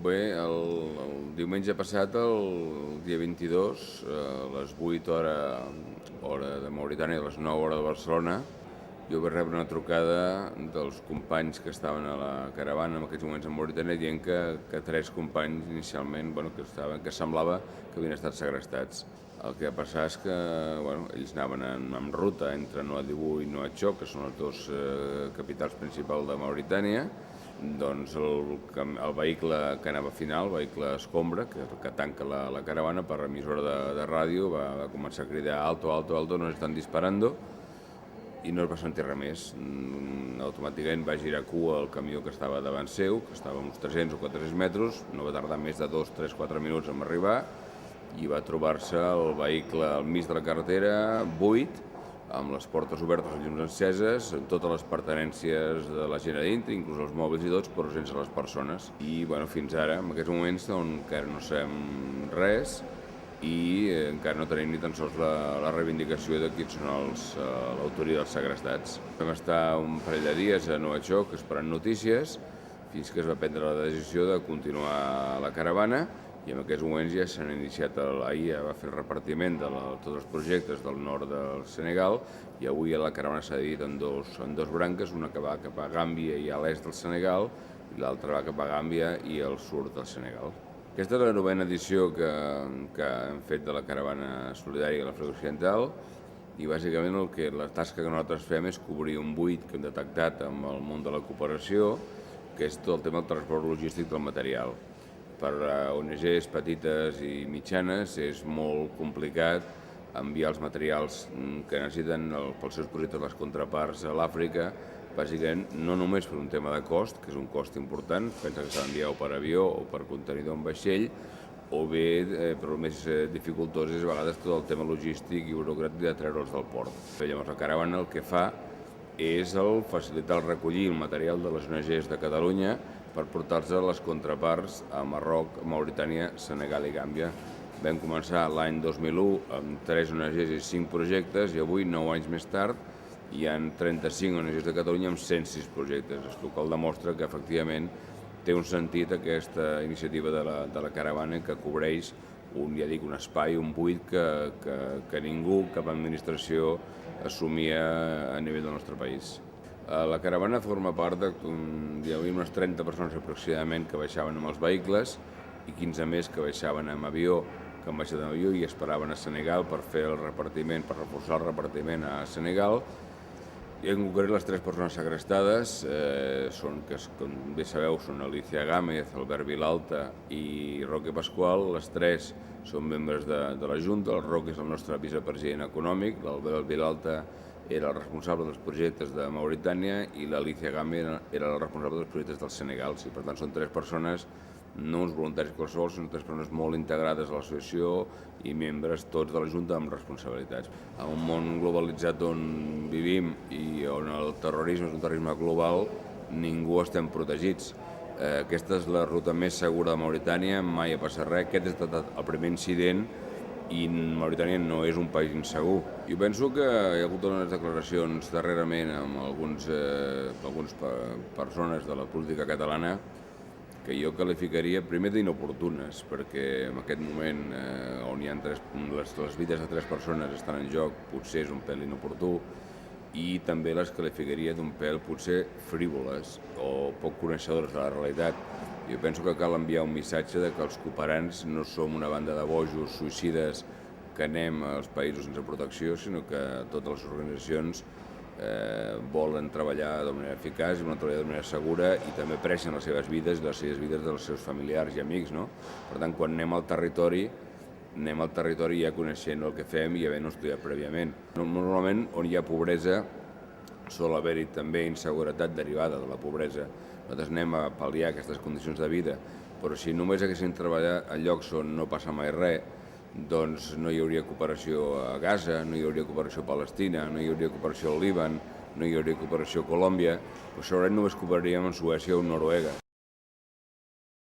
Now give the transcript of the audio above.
Bé, el diumenge passat, el dia 22, a les 8 hora de Mauritània, a les 9 hora de Barcelona, jo vaig rebre una trucada dels companys que estaven a la caravana en aquests moments a Mauritània dient que 3 companys inicialment que semblava que havien estat segrestats. El que va passar és que ells anaven en ruta entre Nouadhibou i Nouakchott, que són les dues capitals principals de Mauritània. Doncs el vehicle que anava final, el vehicle escombra, que tanca la caravana, per emissora de ràdio va començar a cridar alto, alto, alto, nos están disparando, i no es va sentir res més. Automàticament va girar cua el camió que estava davant seu, que estava a uns 300 o 400 metres, no va tardar més de 2, 3, 4 minuts en arribar, i va trobar-se el vehicle al mig de la carretera, buit, amb les portes obertes, les llums enceses, amb totes les pertinències de la gent a dintre, inclús els mòbils i tots, però sense les persones. I fins ara, en aquests moments, encara no sabem res i encara no tenim ni tan sols la reivindicació de quins són l'autoria dels segrestats. Vam estar un parell de dies a Nouakchott esperant notícies fins que es va prendre la decisió de continuar la caravana, i en aquests moments ja s'han iniciat, ahir ja va fer el repartiment de tots els projectes del nord del Senegal, i avui la caravana s'ha dividit en dos branques, una que va cap a Gàmbia i a l'est del Senegal, i l'altra va cap a Gàmbia i al sud del Senegal. Aquesta és la 9a edició que hem fet de la caravana solidària de l'Àfrica Occidental, i bàsicament la tasca que nosaltres fem és cobrir un buit que hem detectat amb el món de la cooperació, que és tot el tema del transport logístic del material. Per ONGs petites i mitjanes és molt complicat enviar els materials que necessiten pels seus projectes les contraparts a l'Àfrica, bàsicament no només per un tema de cost, que és un cost important, pensa que s'ha d'enviar o per avió o per contenidor en vaixell, o bé, però el més dificultós és a vegades tot el tema logístic i burocràtic de treure'ls del port. Llavors la caravana el que fa és facilitar el recollir el material de les ONGs de Catalunya per portar-se a les contraparts a Marroc, Mauritània, Senegal i Gàmbia. Vam començar l'any 2001 amb 3 ONGs i 5 projectes, i avui, 9 anys més tard, hi ha 35 ONGs de Catalunya amb 106 projectes, el qual demostra que efectivament té un sentit aquesta iniciativa de la caravana que cobreix un espai, un buit que ningú, cap administració, assumia a nivell del nostre país. La caravana forma part hi havia unes 30 persones aproximadament que baixaven amb els vehicles i 15 més que baixaven amb avió, que han baixat amb avió i esperaven a Senegal per fer el repartiment, per reforçar el repartiment a Senegal. I en concret les 3 persones segrestades que com bé sabeu són Alicia Gámez, Albert Vilalta i Roque Pascual. Les 3 són membres de la Junta, el Roque és el nostre vicepresident econòmic, l'Albert Vilalta era el responsable dels projectes de Mauritània i l'Alicia Gámez era el responsable dels projectes del Senegal. Per tant, són 3 persones, no uns voluntaris qualsevol, són 3 persones molt integrades a l'associació i membres tots de la Junta amb responsabilitats. En un món globalitzat on vivim i on el terrorisme és un terrorisme global, ningú estem protegits. Aquesta és la ruta més segura de Mauritània, mai ha passat res. Aquest ha estat el primer incident i Mauritània no és un país insegur. Jo penso que hi ha hagut unes declaracions darrerament amb algunes persones de la política catalana que jo qualificaria primer d'inoportunes, perquè en aquest moment on hi ha les vides de 3 persones estan en joc, potser és un pèl inoportú, i també les qualificaria d'un pèl potser frívoles o poc coneixedores de la realitat. Jo penso que cal enviar un missatge de que els cooperants no som una banda de bojos suïcides que anem als països sense protecció, sinó que totes les organitzacions volen treballar de manera eficaç, volen treballar de manera segura i també apreixen les seves vides i les vides dels seus familiars i amics. Per tant, quan anem al territori ja coneixent el que fem i havent-ho estudiat prèviament. Normalment, on hi ha pobresa, sol haver-hi també inseguretat derivada de la pobresa. Nosaltres anem a pal·liar aquestes condicions de vida, però si només haguéssim treballat a llocs on no passa mai res, doncs no hi hauria cooperació a Gaza, no hi hauria cooperació a Palestina, no hi hauria cooperació al Líban, no hi hauria cooperació a Colòmbia, però segurament només cooperaríem amb Suècia o Noruega.